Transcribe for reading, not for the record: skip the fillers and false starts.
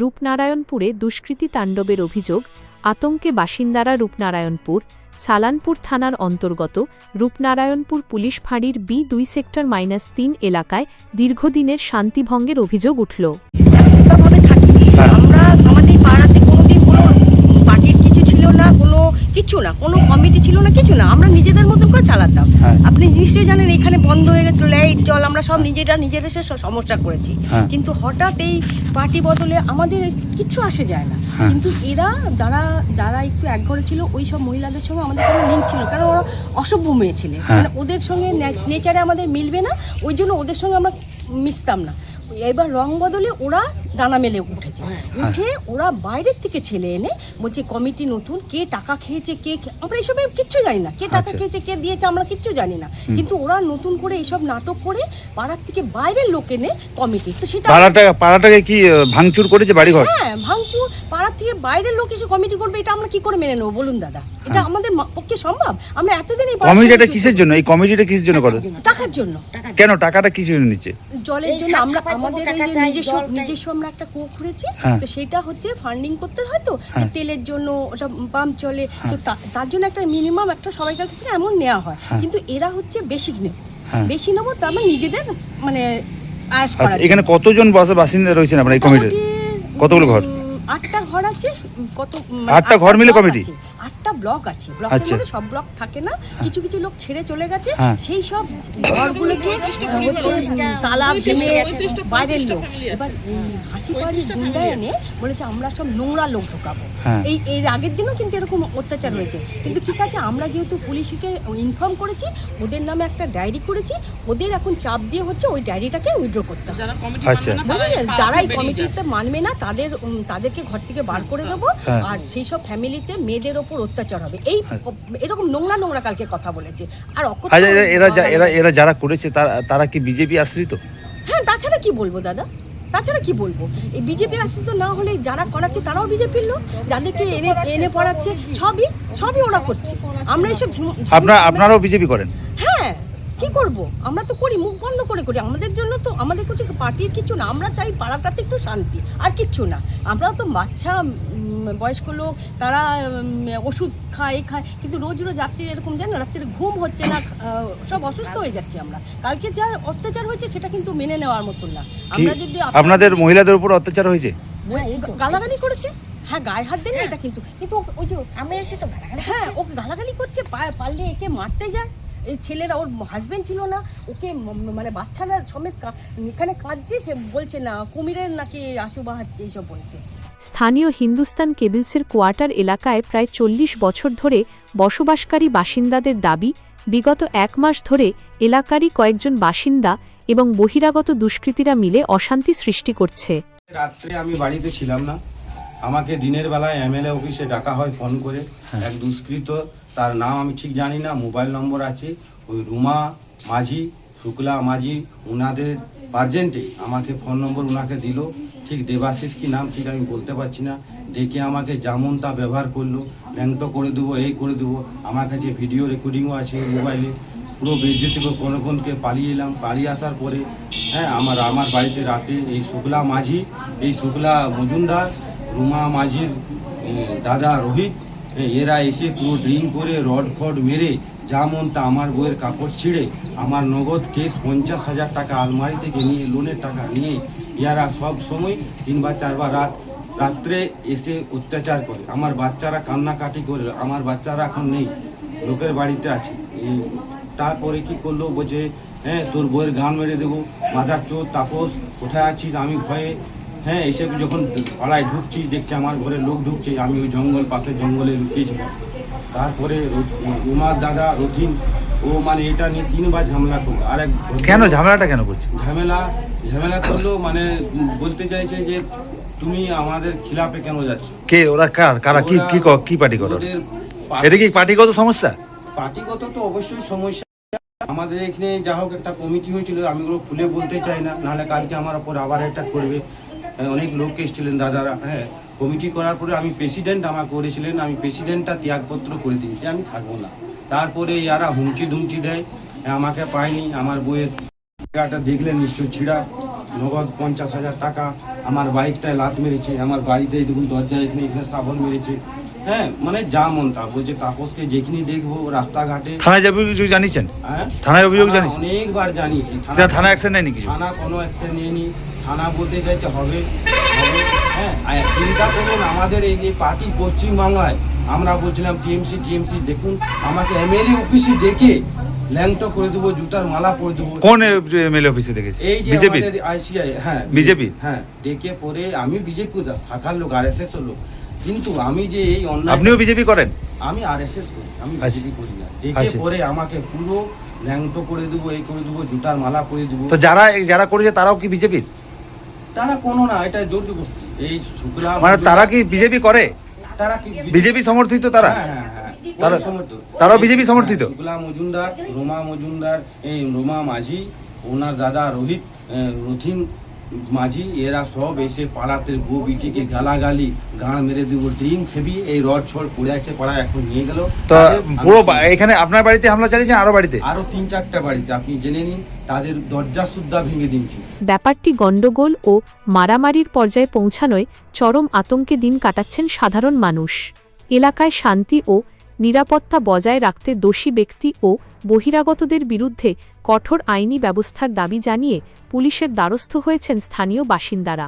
রূপনারায়ণপুরে দুষ্কৃতী তাণ্ডবের অভিযোগ, আতঙ্কে বাসিন্দারা। রূপনারায়ণপুর সালানপুর থানার অন্তর্গত রূপনারায়ণপুর পুলিশ ফাঁড়ির B2 সেক্টর -3 এলাকায় দীর্ঘদিনের শান্তিভঙ্গের অভিযোগ উঠল। আমরা আমাদের পাড়াতে কোনোদিন কোনো পার্টির কিছু ছিল না, কোনো কমিটি ছিল না, কিছু না, আমরা নিজেদের মতন করে চালাতাম। আপনি নিশ্চয়ই জানেন এখানে বন্ধ হয়ে গেছিল লাইট জল, আমরা সব নিজেরা এসে সমস্যা করেছি। কিন্তু হঠাৎ এই পার্টি বদলে আমাদের কিচ্ছু আসে যায় না। কিন্তু এরা যারা একটু একঘরে ছিল ওই সব মহিলাদের সঙ্গে আমাদের কোনো লিঙ্ক ছিল, কারণ ওরা অসভ্য মেয়ে ছিলেন, মানে ওদের সঙ্গে নেচারে আমাদের মিলবে না, ওই জন্য ওদের সঙ্গে আমরা মিশতাম না। এবার রং বদলে ওরা ডানা মেলে উঠেছে, উঠে ওরা বাইরের থেকে ছেলে এনে বলছে কমিটি নতুন, কে টাকা খেয়েছে, আমরা এসবে কিচ্ছু জানি না, কে টাকা খেয়েছে কে দিয়েছে আমরা কিচ্ছু জানি না। কিন্তু ওরা নতুন করে এইসব নাটক করে পাড়ার থেকে বাইরের লোক এনে কমিটি, তো সেটা পাড়াটাকে কি ভাঙচুর করেছে বাড়িঘর? হ্যাঁ, ভাঙচুর, পাড়ার থেকে বাইরের লোক এসে কমিটি করবে, এটা আমরা কি করে মেনে নেবো বলুন দাদা? এটা আমাদের পক্ষে সম্ভব? আমরা এতদিন এই কমিটিটা কিসের জন্য, এই কমিটিটা কিসের জন্য করে? টাকার জন্য। কেন টাকাটা কিসের জন্য নিচ্ছে? জলের জন্য। আমরা আমাদের নিজস্ব আমরা একটা কূপ খুঁড়েছি, তো সেটা হচ্ছে ফান্ডিং করতে হয়, তো তেলের জন্য ওটা পাম্প চলে, তো তার জন্য একটা মিনিমাম একটা সবাইকার ক্ষেত্রে এমন নেওয়া হয়। কিন্তু এরা হচ্ছে বেশি নেবো, তো আমরা নিজেদের মানে আয়াস করা। এখানে কতজন বাসিন্দা রয়েছেন আপনার এই কমিটির? কতগুলো ঘর? 8টা ঘর আছে। 8টা ঘর মিলে কমিটি? 8টা ব্লক আছে। ব্লকের মধ্যে সব ব্লক থাকে না, কিছু কিছু লোক ছেড়ে চলে গেছে, সেই সব ঘরগুলোকে তালা ভেঙে বাইরের লোক এবার হাসিপাড়ির গুন্ডা এনে বলেছে আমরা সব নোংরা লোক ঢোকাবো। এই আগের দিনও কিন্তু এরকম অত্যাচার হয়েছে, কিন্তু ঠিক আছে, আমরা যেহেতু পুলিশকে ইনফর্ম করেছি, ওদের নামে একটা ডায়েরি করেছি, ওদের এখন চাপ দিয়ে হচ্ছে ওই ডায়েরিটাকে উইথড্র করতে হবে। যারা এই কমিটিতে মানবে না তাদেরকে ঘর থেকে বার করে দেবো, আর সেই সব ফ্যামিলিতে মেয়েদের ওপর অত্যাচার হবে। এরকম নোংরা কালকে কথা বলেছে। আর এরা যারা করেছে তারা কি বিজেপি আশ্রিত? হ্যাঁ, তাছাড়া কি বলবো দাদা, তাছাড়া কি বলবো? এই বিজেপি আশ্রিত না হলে যারা করাচ্ছে তারাও বিজেপির লোক, যাদেরকে এনে পড়াচ্ছে সবই ওরা করছে। আমরা এসব আপনারাও বিজেপি করেন? হ্যাঁ, কি করব, আমরা তো করি, মুখ বন্ধ করে করি। আমাদের জন্য তো আমাদের কিছু পার্টির কিছু না, আমরা চাই পাড়াটাতে একটু শান্তি, আর কিচ্ছু না। আমরাও তো বাচ্চা বয়স্ক লোক, তারা ওষুধ খায়, কিন্তু রোজ রাত্রির এরকম জানো, রাত্রির ঘুম হচ্ছে না, সব অসুস্থ হয়ে যাচ্ছে আমরা। কালকে যা অত্যাচার হয়েছে সেটা কিন্তু মেনে নেওয়ার মতন না। আমরা যদি আপনাদের মহিলাদের উপর অত্যাচার হয়েছে, গালাগালি করেছে, হ্যাঁ, গায়ে হাত দেন এটা, কিন্তু ওই যে আমরা এসে তো ওকে গালাগালি করছে, পারলে একে মারতে যায়। এই ছেলেরা, ওর হাজবেন্ড ছিল না, ওকে মানে বাচ্চারা সমেত এখানে কাঁদছে, সে বলছে না কুমিরের নাকি আশু বাহাচ্ছে, এইসব বলছে। স্থানীয় হিন্দুস্তান কেবলসের কোয়ার্টার এলাকায় প্রায় 40 বছর ধরে বসবাসকারী বাসিন্দাদের দাবি, বিগত 1 মাস ধরে এলাকারই কয়েকজন বাসিন্দা এবং বহিরাগত দুষ্কৃতীরা মিলে অশান্তি সৃষ্টি করছে। রাত্রে আমি বাড়িতে ছিলাম না, আমাকে দিনের বেলায় MLA অফিসে ডাকা হয় ফোন করে। এক দুষ্কৃত, তার নাম আমি ঠিক জানি না, মোবাইল নম্বর আছে, ওই রুমা মাঝি, শুক্লা মাঝি, ওনাদের পার্জেন্টে আমাকে ফোন নম্বর ওনাকে দিল। ঠিক দেবাশিস কি নাম ঠিক আমি বলতে পারছি না, ডেকে আমাকে যেমন তা ব্যবহার করলো, র্যাঙ্কটো করে দেবো, এই করে দেবো। আমার কাছে ভিডিও রেকর্ডিংও আছে মোবাইলে, পুরো বেজ্জতি করে কোনকে পালিয়ে এলাম। পালিয়ে আসার পরে আমার বাড়িতে রাতে এই শুক্লা মাঝি, এই শুক্লা মজুমদার, রুমা মাঝির দাদা রোহিত, এরা এসে পুরো ড্রিঙ্ক করে রড ফড মেরে যেমন তা আমার বইয়ের কাপড় ছিঁড়ে, আমার নগদ কেস 50,000 টাকা আলমারি থেকে নিয়ে, লোনের টাকা নিয়ে, ইয়ারা সব সময় 3 বা 4 বার রাত্রে এসে অত্যাচার করে। আমার বাচ্চারা কান্নাকাটি করে, আমার বাচ্চারা এখন নেই, লোকের বাড়িতে আছে। তারপরে কি করলো, বলছে হ্যাঁ তোর বইয়ের গান মেরে দেবো, মাদার চোর তাপস কোথায় আছিস, আমি ভয়ে এসে যখন পাড়ায় ঢুকছি, দেখছি আমার ঘরে লোক ঢুকছে, আমি ওই পাশের জঙ্গলে লুকিয়েছিলাম। তারপরে উমার দাদা রথিন, ও মানে এটা নিয়ে 3 বার ঝামেলা করলো। আর কেন ঝামেলাটা কেন করছে? ঝামেলা করলো, মানে বলতে চাইছে যে তুমি আমাদের খিলাফে কেন যাচ্ছ। কে ওরা? কারা? কি পার্টি করে? এটা কি পার্টিগত সমস্যা? পার্টিগত তো অবশ্যই সমস্যা। আমাদের এখানে যা হোক একটা কমিটি হয়েছিল, আমি ওগুলো খুলে বলতে চাই না, নাহলে কালকে আমার ওপর আবার একটা করবে। অনেক লোক এসেছিলেন দাদারা, কমিটি করার পরে আমি প্রেসিডেন্ট আমাকে করেছিলেন, আমি প্রেসিডেন্টটা ত্যাগপত্র করে দিয়েছি, আমি থাকবো না। তারপরে ইয়ারা হুমকি দেয়, আমাকে পায়নি, আমার বইয়ের জায়গাটা দেখলেন নিশ্চয় ছিঁড়া, নগদ 50,000 টাকা, আমার বাইকটায় লাত মেরেছে, আমার বাড়িতে দেখুন দরজা এখানে এখানে শ্রাবণ মেরেছে। হ্যাঁ, মানে যা মন তা বলছে। তাপসকে যেখানে দেখবো রাস্তাঘাটে। থানায় যে অভিযোগ জানিয়েছেন? হ্যাঁ, থানায় অভিযোগ জানিয়েছেন? অনেকবার জানিয়েছি। থানা অ্যাকশন নেয়নি কিছু? থানা কোনো অ্যাকশন নিয়েনি। থানা বলতে চাইছে হবে হবে। হ্যাঁ, আর চিন্তা করুন আমাদের এই যে পার্টি পশ্চিমবাংলায়, আমরা বলছিলাম টিএমসি দেখুন আমাকে এমএলএ অফিসে ডেকে ল্যাংটো করে দেবো, জুতার মালা পরে দেবো। কোন এমএলএ অফিসে দেখেছি? এই যে বিজেপি? আমাদের আইসিআই, হ্যাঁ বিজেপি? হ্যাঁ, ডেকে পরে আমি বিজেপি শাখার লোক, আরএসএস লোক, কিন্তু আমি যে এই অন্যায়, আপনিও বিজেপি করেন? আমি আরএসএস করি, আমি আচ্ছা। বিজেপি করি না। ডেকে আচ্ছা। পরে আমাকে পুরো ল্যাংটো করে দেবো, এই করে দেবো, জুতার মালা পরে দেবো। তো যারা করেছে তারাও কি বিজেপি? তারা কোনো না, এটা জোর জবরদস্তি। এই শুক্লা মানে তারা কি বিজেপি করে? তারা কি বিজেপি সমর্থিত তারা? হ্যাঁ, হ্যাঁ, হ্যাঁ। তারা- সমর্থন। তারাও বিজেপি সমর্থিত? শুক্লা মজুমদার, রোমা মজুমদার, এই রোমা মাঝি, ওনার দাদা রোহিত রথিন মাঝি, এরা সব এসে পাড়াতে গো বিটিকে গালাগালি, গাঁড় মেরে দিব, ড্রিম খেবি, এই রড ছড় পড়ে আছে পাড়া, এখন নিয়ে গেল। তো পুরো এখানে আপনার বাড়িতে হামলা চালিয়েছেন? আরো বাড়িতে? আরো 3-4টা বাড়িতে আপনি জেনে নিন, তাদের দরজা সুদ্ধা ভেঙে দিচ্ছি। ব্যাপারটি গণ্ডগোল ও মারামারির পর্যায়ে পৌঁছানোয় চরম আতঙ্কে দিন কাটাচ্ছেন সাধারণ মানুষ। এলাকায় শান্তি ও নিরাপত্তা বজায় রাখতে দোষী ব্যক্তি ও বহিরাগতদের বিরুদ্ধে কঠোর আইনি ব্যবস্থার দাবি জানিয়ে পুলিশের দ্বারস্থ হয়েছেন স্থানীয় বাসিন্দারা।